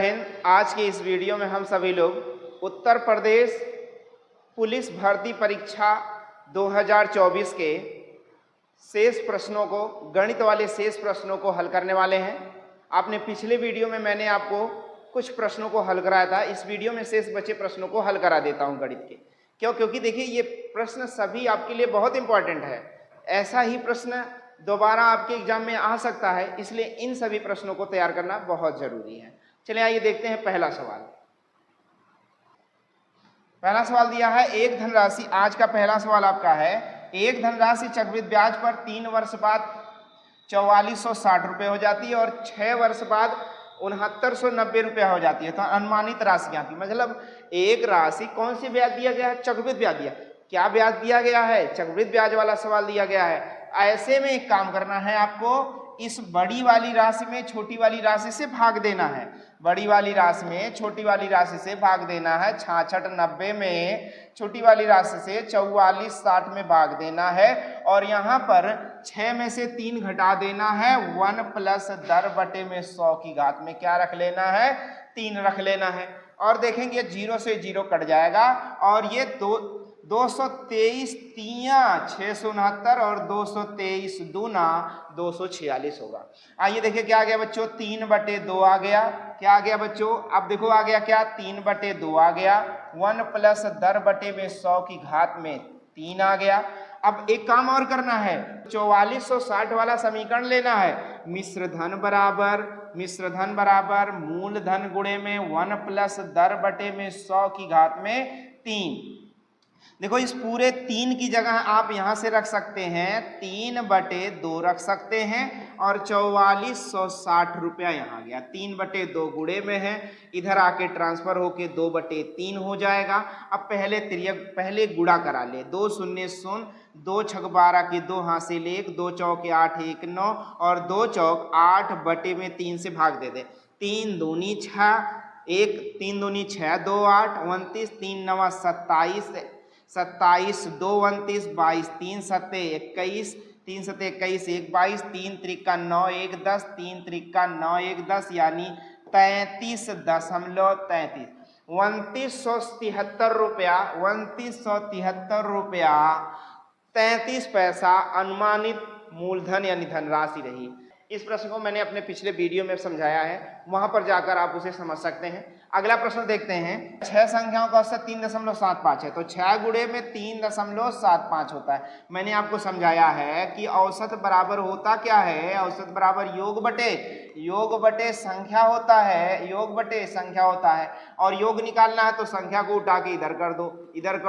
हिंद। आज के इस वीडियो में हम सभी लोग उत्तर प्रदेश पुलिस भर्ती परीक्षा 2024 के शेष प्रश्नों को, गणित वाले शेष प्रश्नों को हल करने वाले हैं। आपने पिछले वीडियो में मैंने आपको कुछ प्रश्नों को हल कराया था। इस वीडियो में शेष बचे प्रश्नों को हल करा देता हूं गणित के। क्योंकि देखिए ये प्रश्न सभी आपके लिए बहुत इंपॉर्टेंट है। ऐसा ही प्रश्न दोबारा आपके एग्जाम में आ सकता है, इसलिए इन सभी प्रश्नों को तैयार करना बहुत जरूरी है। चलिए आइए देखते हैं पहला सवाल। पहला सवाल दिया है एक धनराशि। आज का पहला सवाल आपका है एक धनराशि चक्रवृद्धि ब्याज पर 3 वर्ष बाद 4460 रुपये हो जाती है और 6 वर्ष बाद 6990 रुपया हो जाती है। तो अनुमानित राशियां थी, मतलब एक राशि कौन सी ब्याज दिया गया है? चक्रवृद्धि ब्याज दिया। क्या ब्याज दिया गया है? चक्रवृद्धि ब्याज वाला सवाल दिया गया है। ऐसे में एक काम करना है आपको, इस बड़ी वाली राशि में छोटी वाली राशि से भाग देना है। बड़ी वाली राशि में छोटी वाली राशि से भाग देना है। 6690 में छोटी वाली राशि से 4460 में भाग देना है और यहाँ पर 6 में से 3 घटा देना है। 1 प्लस 10 बटे में 100 की घात में क्या रख लेना है? 3 रख लेना है। और देखेंगे 0 से 0 कट जाएगा और ये 223 तिया 669 और 223 दूना 246 होगा। आइए देखिए क्या आ गया बच्चों? 3/2 आ गया। क्या आ गया बच्चों? अब देखो आ गया क्या? 3/2 आ गया। 1 प्लस 10 बटे में 100 की घात में 3 आ गया। अब एक काम और करना है, 4460 वाला समीकरण लेना है। मिश्र धन बराबर मूलधन गुणे में 1 प्लस 10 बटे में 100 की घात में 3। देखो इस पूरे 3 की जगह आप यहां से रख सकते हैं 3/2 रख सकते हैं और 4460 रुपया यहाँ गया। 3/2 गुणे में है, इधर आके ट्रांसफर होके 2/3 हो जाएगा। अब पहले गुणा करा ले। 2 शून्य 0, 2 छक 12 के 2 हासिल 1, 2 चौके 8 1 9 और 2 चौक 8 बटे में 3 से भाग दे दे। 3 दूनी 6, 3 दूनी 6, 2 8 29, 3 9 27, 27 2 29, 22 3 7 21, 3 7 21 1 22, 3 त्रिका 9 1 10, 3 त्रिका 9 1 10 यानी 33.33। 2973 रुपया 33 पैसा अनुमानित मूलधन यानी धनराशि रही। इस प्रश्न को मैंने अपने पिछले वीडियो में समझाया है, वहां पर जाकर आप उसे समझ सकते हैं। अगला प्रश्न देखते हैं। 6 संख्याओं का औसत 3.75 है, तो 6 गुणे में 3.75 होता है। मैंने आपको समझाया है कि औसत बराबर होता क्या है? औसत बराबर योग बटे संख्या होता है। योग बटे संख्या होता है और योग निकालना है तो संख्या को उठा के इधर कर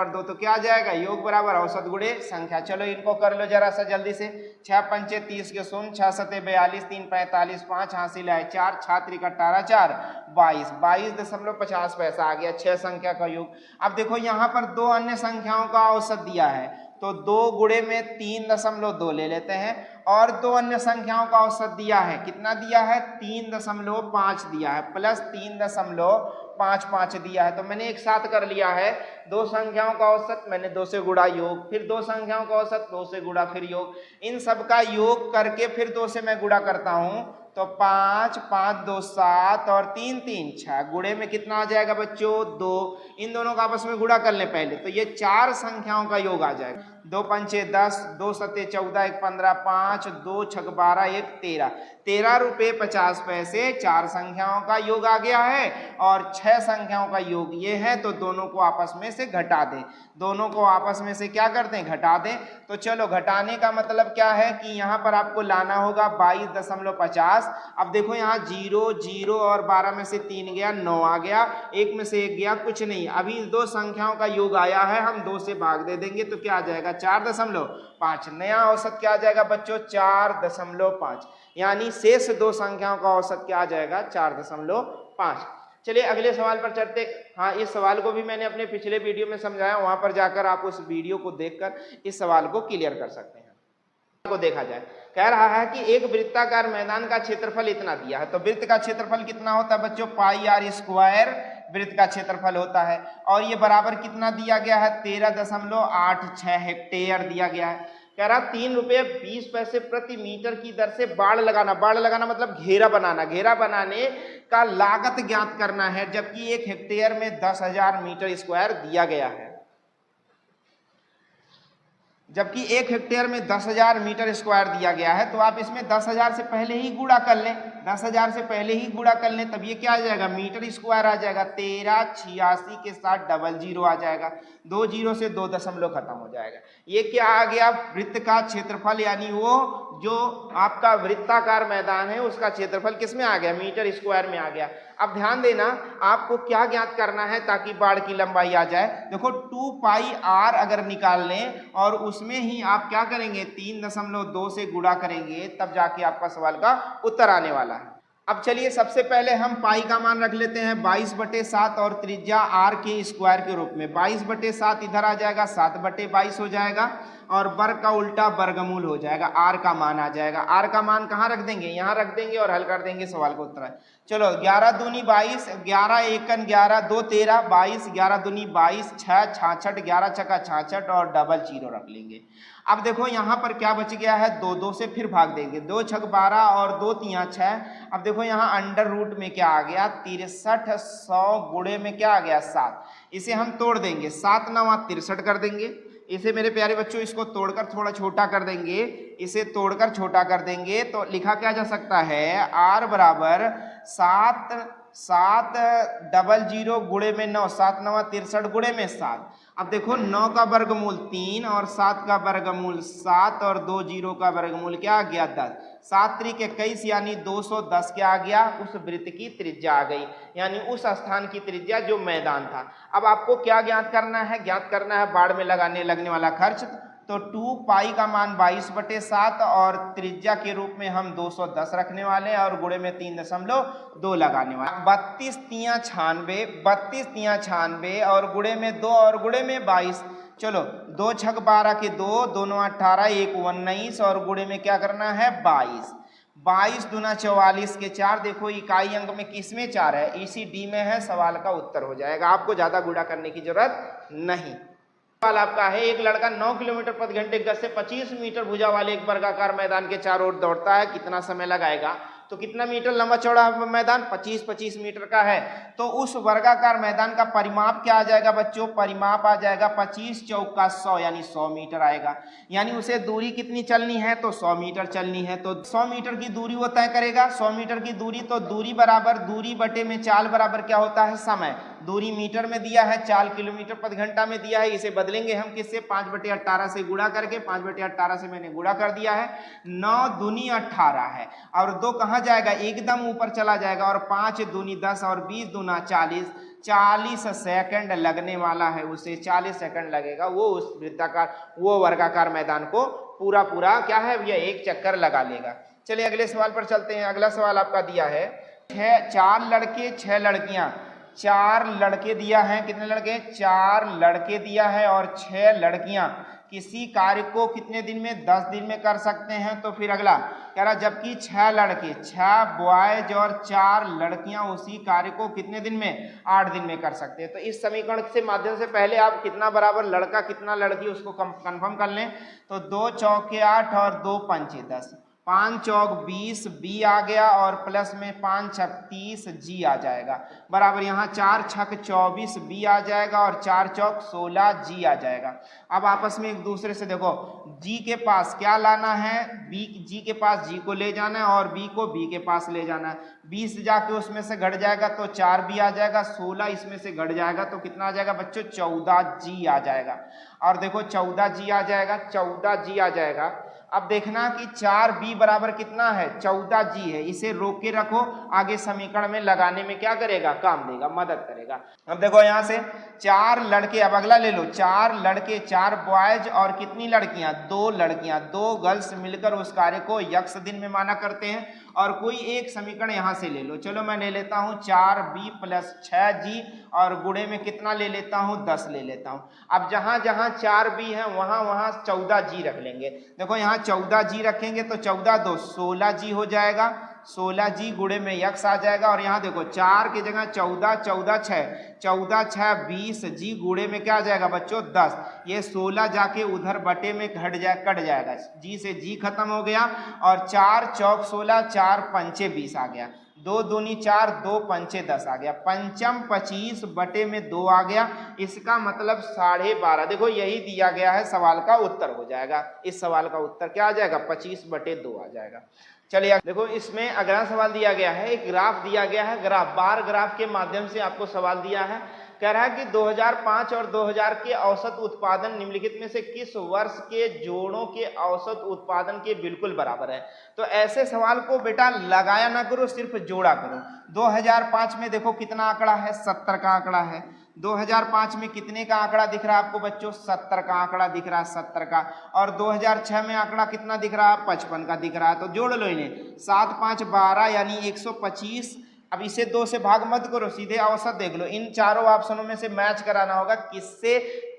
दो तो क्या आ जाएगा? योग बराबर औसत गुणे संख्या। चलो इनको कर लो जरा सा जल्दी से। 6 पंचे 30 के 0, 6 सते 42, 3 45, 5 हासिल है 4, 6 त्रिक 18 4 22.50 पैसा आ गया 6 संख्या का योग। अब देखो यहाँ पर 2 अन्य संख्याओं का औसत दिया है, तो 2 गुणे में 3.2 ले लेते हैं और 2 अन्य संख्याओं का औसत दिया है। कितना दिया है? 3.5 दिया है, प्लस 3.55 दिया है। तो मैंने एक साथ कर लिया है। 2 संख्याओं का औसत मैंने 2 से गुणा योग, फिर 2 संख्याओं का औसत 2 से गुणा फिर योग। इन सब का योग करके फिर 2 से मैं गुणा करता हूं तो 5 5 2 7 और 3 3 6 गुणे में कितना आ जाएगा बच्चों? 2। इन दोनों का आपस में गुणा कर ले पहले, तो ये 4 संख्याओं का योग आ जाएगा। 2 पंचे 10, 2 सते 14 1 15 5, 2 छक 12 1 13, 13 रुपये 50 पैसे 4 संख्याओं का योग आ गया है और 6 संख्याओं का योग ये है। तो दोनों को आपस में से घटा दें। दोनों को आपस में से क्या करते हैं? घटा दें। तो चलो घटाने का मतलब क्या है कि यहाँ पर आपको लाना होगा 22.50। अब देखो यहाँ 0 0 और 12 में से 3 गया 9 आ गया, 1 में से 1 गया कुछ नहीं। अभी 2 संख्याओं का योग आया है, हम 2 से भाग दे देंगे तो क्या आ जाएगा? 4.5। नया औसत क्या आ जाएगा बच्चों? 4.5। यानी शेष 2 संख्याओं का औसत क्या आ जाएगा? 4.5। चलिए अगले सवाल पर चलते। हाँ, इस सवाल को भी मैंने अपने पिछले वीडियो में समझाया, वहां पर जाकर आप उस वीडियो को देखकर इस सवाल को क्लियर कर सकते हैं। को देखा जाए, कह रहा है कि एक वृत्ताकार मैदान का क्षेत्रफल इतना दिया है, तो वृत्त का क्षेत्रफल कितना होता है बच्चों? पाई आर स्क्वायर वृत्त का क्षेत्रफल होता है और ये बराबर कितना दिया गया है? 13.86 हेक्टेयर दिया गया है। कह रहा 3 रुपये 20 पैसे प्रति मीटर की दर से बाड़ लगाना। बाड़ लगाना मतलब घेरा बनाना। घेरा बनाने का लागत ज्ञात करना है, जबकि 1 हेक्टेयर में 10,000 मीटर स्क्वायर दिया गया है। जबकि 1 हेक्टेयर में 10,000 मीटर स्क्वायर दिया गया है, तो आप इसमें 10,000 से पहले ही गुणा कर लें। 10,000 से पहले ही गुणा कर लें, तब ये क्या आ जाएगा, मीटर स्क्वायर आ जाएगा। 1386 के साथ डबल जीरो आ जाएगा, 2 जीरो से 2 दशमलव खत्म हो जाएगा। ये क्या आ गया, वृत्त का क्षेत्रफल, यानी वो जो आपका वृत्ताकार मैदान है उसका क्षेत्रफल किस में आ गया, मीटर स्क्वायर में आ गया। अब ध्यान देना, आपको क्या ज्ञात करना है ताकि बाड़ की लंबाई आ जाए। देखो 2 पाई आर अगर निकाल लें और उसमें ही आप क्या करेंगे, 3.2 से गुणा करेंगे, तब जाके आपका सवाल का उत्तर आने वाला है। अब चलिए सबसे पहले हम पाई का मान रख लेते हैं 22/7 और त्रिज्या आर के स्क्वायर के रूप में। 22/7 इधर आ जाएगा, 7/22 हो जाएगा और वर्ग का उल्टा वर्गमूल हो जाएगा, आर का मान आ जाएगा। आर का मान कहाँ रख देंगे, यहाँ रख देंगे और हल कर देंगे, सवाल का उत्तर है। चलो 11 दूनी 22, 11 एकन 11, 2 13, 22, 11 दूनी 22, 6 66, 11 छक्का 66 और डबल जीरो रख लेंगे। अब देखो यहाँ पर क्या बच गया है, 2 से फिर भाग देंगे, 2 छक 12 और 2 तिया 6। अब देखो यहाँ अंडर रूट में क्या आ गया, 6300 गुणे में क्या आ गया, 7। इसे हम तोड़ देंगे, 7 9 63 कर देंगे। इसे मेरे प्यारे बच्चों इसको तोड़कर थोड़ा छोटा कर देंगे, इसे तोड़कर छोटा कर देंगे तो लिखा क्या जा सकता है, r बराबर 7 डबल जीरो गुणे में 9, 7 9 63 गुणे में 7। अब देखो 9 का वर्गमूल 3 और 7 का वर्गमूल 7 और 2 जीरो का वर्गमूल क्या आ गया, 10। 7 त्रिक 21 यानी 210 क्या आ गया, उस वृत्त की त्रिज्या आ गई, यानी उस स्थान की त्रिज्या जो मैदान था। अब आपको क्या ज्ञात करना है, ज्ञात करना है बाड़ में लगने वाला खर्च। तो 2 पाई का मान 22/7 और त्रिज्या के रूप में हम 210 रखने वाले हैं और गुणे में 3.2 लगाने वाले। 32 तिया 96, 32 तिया 96 और गुणे में 2 और गुणे में 22। चलो 2 छक 12 के 2, 2 9 18, 1 19 और गुणे में क्या करना है, 22। 22 दूना 44 के 4। देखो इकाई अंक में किस में 4 है, इसी डी में है, सवाल का उत्तर हो जाएगा। आपको ज्यादा गुणा करने की जरूरत नहीं। सवाल आपका है, एक लड़का 9 किलोमीटर प्रति घंटे गति से 25 मीटर भुजा वाले एक वर्गाकार मैदान के चारों ओर दौड़ता है, कितना समय लगाएगा। तो कितना मीटर लंबा चौड़ा मैदान, 25 मीटर का है। तो उस वर्गाकार मैदान का परिमाप क्या आ जाएगा बच्चों, परिमाप आ जाएगा 25 चौका 100 यानी 100 मीटर आएगा। यानी उसे दूरी कितनी चलनी है, तो 100 मीटर चलनी है। तो 100 मीटर की दूरी वो तय करेगा। 100 मीटर की दूरी, तो दूरी बराबर दूरी बटे में चाल बराबर क्या होता है, समय। दूरी मीटर में दिया है, चाल किलोमीटर प्रति घंटा में दिया है। इसे बदलेंगे हम किससे, 5/18 से गुणा करके। 5/18 से मैंने गुणा कर दिया है, 9 दूनी 18 है और 2 कहाँ जाएगा, एकदम ऊपर चला जाएगा और 5 दूनी 10 और 20 दूना 40। 40 सेकंड लगने वाला है उसे, 40 सेकंड लगेगा वो उस वृत्ताकार वो वर्गाकार मैदान को पूरा क्या है, यह एक चक्कर लगा लेगा। चलिए अगले सवाल पर चलते हैं। अगला सवाल आपका दिया है, 4 लड़के 6 लड़कियां, 4 लड़के दिया है, कितने लड़के, 4 लड़के दिया है और 6 लड़कियां किसी कार्य को कितने दिन में, 10 दिन में कर सकते हैं। तो फिर अगला कह रहा, जबकि 6 लड़के, 6 बॉयज और 4 लड़कियां उसी कार्य को कितने दिन में, 8 दिन में कर सकते हैं। तो इस समीकरण से माध्यम से पहले आप कितना बराबर लड़का कितना लड़की उसको कंफर्म कर लें। तो 2 चौके 8 और 2 पंचे 10, 5 चौक 20 बी आ गया और प्लस में 5 छक 30 जी आ जाएगा, बराबर यहाँ 4 छक 24 बी आ जाएगा और 4 चौक 16 जी आ जाएगा। अब आपस में एक दूसरे से देखो, जी के पास क्या लाना है, बी, जी के पास जी को ले जाना है और बी को बी के पास ले जाना है। 20 जाके उसमें से घट जाएगा तो 4 बी आ जाएगा, 16 इसमें से घट जाएगा तो कितना आ जाएगा बच्चों, 14 जी आ जाएगा। और देखो 14 जी आ जाएगा, 14 जी आ जाएगा। अब देखना कि 4b बराबर कितना है, 14 जी है। इसे रोक के रखो, आगे समीकरण में लगाने में क्या करेगा, काम देगा, मदद करेगा। अब देखो यहाँ से 4 लड़के, अब अगला ले लो, 4 लड़के 4 बॉयज और कितनी लड़कियां, 2 लड़कियां, 2 गर्ल्स मिलकर उस कार्य को यक्ष दिन में माना करते हैं। और कोई एक समीकरण यहाँ से ले लो, चलो मैं ले लेता हूँ 4b प्लस 6g और गुणे में कितना ले लेता हूँ, 10 ले लेता हूँ। अब जहाँ जहाँ 4b है वहाँ 14g रख लेंगे। देखो यहाँ 14g रखेंगे तो 14 2 16g हो जाएगा, 16G गुणे में x आ जाएगा। और यहाँ देखो 4 की जगह 14, 14 6, 14 6 20G गुणे में क्या आ जाएगा बच्चों 10। ये 16 जाके उधर बटे में कट जाएगा, G से G खत्म हो गया। और 4 चौक 16, 4 पंचे 20 आ गया, 2 दूनी 4, 2 पंचे 10 आ गया, पंचम 25 बटे में 2 आ गया। इसका मतलब 12.5। देखो यही दिया गया है, सवाल का उत्तर हो जाएगा। इस सवाल का उत्तर क्या आ जाएगा 25 बटे 2 आ जाएगा। चलिए देखो इसमें अगला सवाल दिया गया है, एक ग्राफ दिया गया है, ग्राफ बार ग्राफ के माध्यम से आपको सवाल दिया है। कह रहा है कि 2005 और 2000 के औसत उत्पादन निम्नलिखित में से किस वर्ष के जोड़ों के औसत उत्पादन के बिल्कुल बराबर है। तो ऐसे सवाल को बेटा लगाया ना करो, सिर्फ जोड़ा करो। 2005 में देखो कितना आंकड़ा है, 70 का आंकड़ा है। 2005 में कितने का आंकड़ा दिख रहा है आपको बच्चों, 70 का आंकड़ा दिख रहा है, 70 का। और 2006 में आंकड़ा कितना दिख रहा है, 55 का दिख रहा है। तो जोड़ लो इन्हें, 7 5 12 यानी 125। अब इसे 2 से भाग मत करो, सीधे औसत देख लो। इन चारों ऑप्शनों में से मैच कराना होगा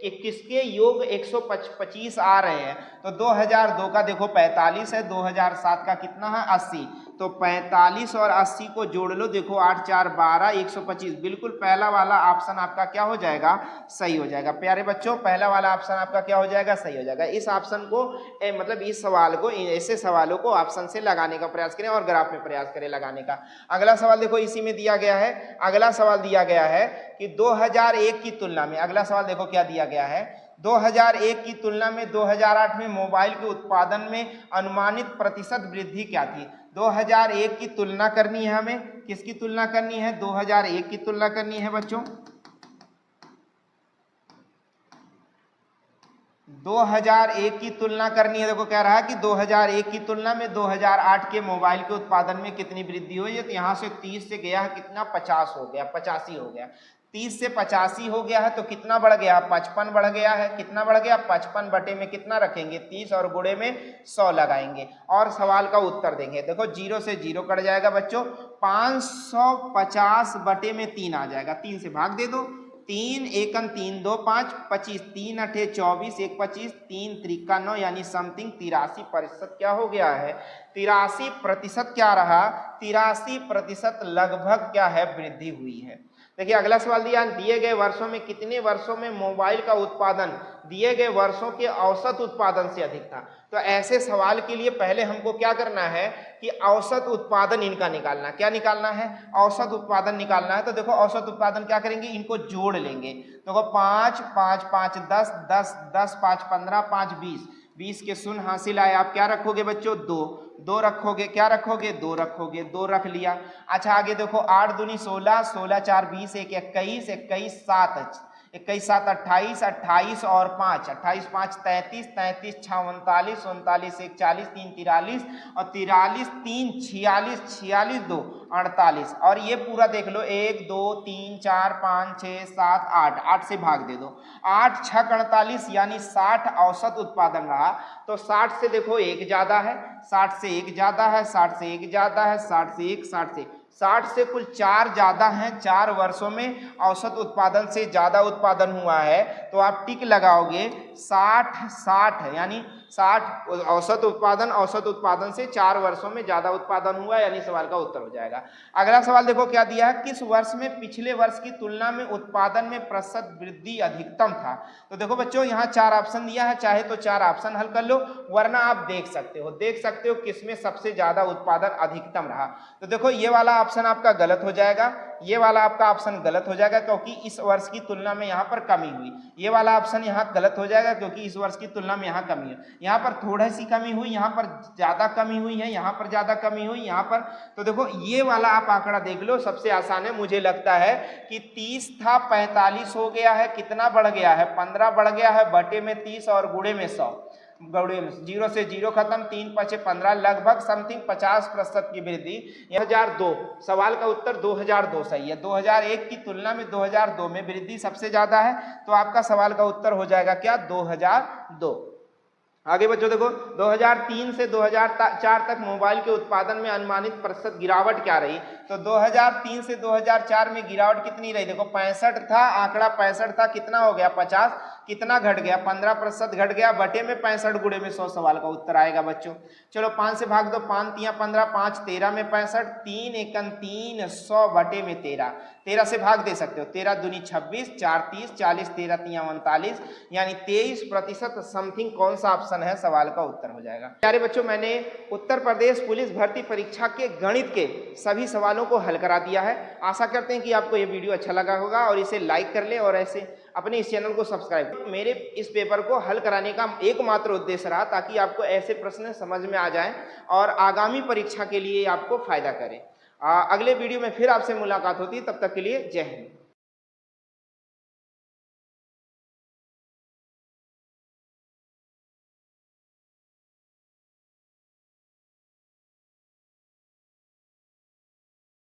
किसके योग 125 आ रहे हैं। तो 2002 का देखो 45 है, 2007 का कितना है 80। तो 45 और 80 को जोड़ लो, देखो 8 4 12 125। बिल्कुल पहला वाला ऑप्शन आपका क्या हो जाएगा, सही हो जाएगा। प्यारे बच्चों पहला वाला ऑप्शन आपका क्या हो जाएगा, सही हो जाएगा। इस ऑप्शन को मतलब इस सवाल को, ऐसे सवालों को ऑप्शन से लगाने का प्रयास करें और ग्राफ में प्रयास करें लगाने का। अगला सवाल देखो इसी में दिया गया है। अगला सवाल दिया गया है कि 2001 की तुलना में, अगला सवाल देखो क्या दिया गया है, 2001 की तुलना में 2008 में मोबाइल के उत्पादन में अनुमानित प्रतिशत वृद्धि क्या थी। 2001 की तुलना करनी है हमें, किसकी तुलना करनी है, 2001 की तुलना करनी है बच्चों। 2001 की तुलना करनी है। देखो कह रहा है कि 2001 की तुलना में 2008 के मोबाइल के उत्पादन में कितनी वृद्धि हुई है। तो यहाँ से 30 से गया है कितना, 50 हो गया, 85 हो गया। 30 से 85 हो गया है तो कितना बढ़ गया, 55 बढ़ गया है। कितना बढ़ गया, 55 बटे में कितना रखेंगे 30 और गुणे में 100 लगाएंगे और सवाल का उत्तर देंगे। देखो 0 से 0 कट जाएगा बच्चों, 550 बटे में 3 आ जाएगा। 3 से भाग दे दो, 3 एकन 3 2 5 25, 3 अठे 24 1 25, 3 त्रिका 9 यानी समथिंग 83% क्या हो गया है, 83% क्या रहा, 83% लगभग क्या है वृद्धि हुई है। देखिए अगला सवाल दिया, दिए गए वर्षों में कितने वर्षों में मोबाइल का उत्पादन दिए गए वर्षों के औसत उत्पादन से अधिक था। तो ऐसे सवाल के लिए पहले हमको क्या करना है कि औसत उत्पादन इनका निकालना। क्या निकालना है, औसत उत्पादन निकालना है। तो देखो औसत उत्पादन क्या करेंगे, इनको जोड़ लेंगे। देखो 5 5 5 10 10 10 5 15 5 20, 20 के शून्य हासिल आए, आप क्या रखोगे बच्चों, 2 रखोगे, क्या रखोगे 2 रखोगे, 2 रख लिया। अच्छा आगे देखो 8 दूनी 16, 16 4 20 1 21, 21 7 21 7 28, 28 और 5 28 5 33, 33 6 39, 39 1 40, 3 43 और 43 3 46, 46 2 48। और ये पूरा देख लो 1 2 3 4 5 6 7 8, 8 से भाग दे दो, 8 6 48 यानी 60 औसत उत्पादन रहा। तो 60 से देखो 1 ज्यादा है, 60 से 1 ज्यादा है, 60 से 1 ज्यादा है, 60 से 1 60 से कुल 4 ज्यादा हैं। 4 वर्षों में औसत उत्पादन से ज्यादा उत्पादन हुआ है। तो आप टिक लगाओगे 60 यानी 60 औसत उत्पादन से 4 वर्षों में ज्यादा उत्पादन हुआ, यानी सवाल का उत्तर हो जाएगा। अगला सवाल देखो क्या दिया है, किस वर्ष में पिछले वर्ष की तुलना में उत्पादन में प्रतिशत वृद्धि अधिकतम था। तो देखो बच्चों यहाँ 4 ऑप्शन दिया है, चाहे तो 4 ऑप्शन हल कर लो, वरना आप देख सकते हो किसमें सबसे ज्यादा उत्पादन अधिकतम रहा। तो देखो ये वाला ऑप्शन आपका गलत हो जाएगा, ये वाला आपका ऑप्शन गलत हो जाएगा क्योंकि इस वर्ष की तुलना में यहाँ पर कमी हुई। ये वाला ऑप्शन यहाँ गलत हो जाएगा क्योंकि इस वर्ष की तुलना में यहाँ कमी है। यहाँ पर थोड़ी सी कमी हुई, यहाँ पर ज्यादा कमी हुई है, यहाँ पर ज्यादा कमी हुई, यहाँ पर। तो देखो ये वाला आप आंकड़ा देख लो, सबसे आसान है। मुझे लगता है कि 30 था 45 हो गया है, कितना बढ़ गया है 15 बढ़ गया है, बटे में 30 और गुणे में 100, 0 से 0 खत्म, 3 5 15, लगभग समथिंग 50% की वृद्धि। 2002 सवाल का उत्तर 2002 सही है। 2001 की तुलना में 2002 में वृद्धि सबसे ज्यादा है, तो आपका सवाल का उत्तर हो जाएगा क्या, 2002। आगे बच्चों देखो 2003 से 2004 तक मोबाइल के उत्पादन में अनुमानित प्रतिशत गिरावट क्या रही। तो 2003 से 2004 में गिरावट कितनी रही, देखो 65 था, आंकड़ा 65 था, कितना हो गया 50, कितना घट गया, 15% घट गया, बटे में 65 गुणे में 100 सवाल का उत्तर आएगा बच्चों। चलो 5 से भाग दो, 5 तिया 15, 5 13 में 65, 3 एकन 3, 100 बटे में 13, 13 से भाग दे सकते हो, 13 दूनी 26, 4 30, 40, 13 तिया 39, यानी 23% समथिंग कौन सा ऑप्शन है सवाल का उत्तर हो जाएगा। प्यारे बच्चों, मैंने उत्तर प्रदेश पुलिस भर्ती परीक्षा के गणित के सभी सवालों को हल करा दिया है। आशा करते हैं कि आपको ये वीडियो अच्छा लगा होगा और इसे लाइक कर ले और ऐसे अपने इस चैनल को सब्सक्राइब। मेरे इस पेपर को हल कराने का एकमात्र उद्देश्य रहा ताकि आपको ऐसे प्रश्न समझ में आ जाएं और आगामी परीक्षा के लिए आपको फायदा करें। अगले वीडियो में फिर आपसे मुलाकात होती है, तब तक के लिए जय हिंद।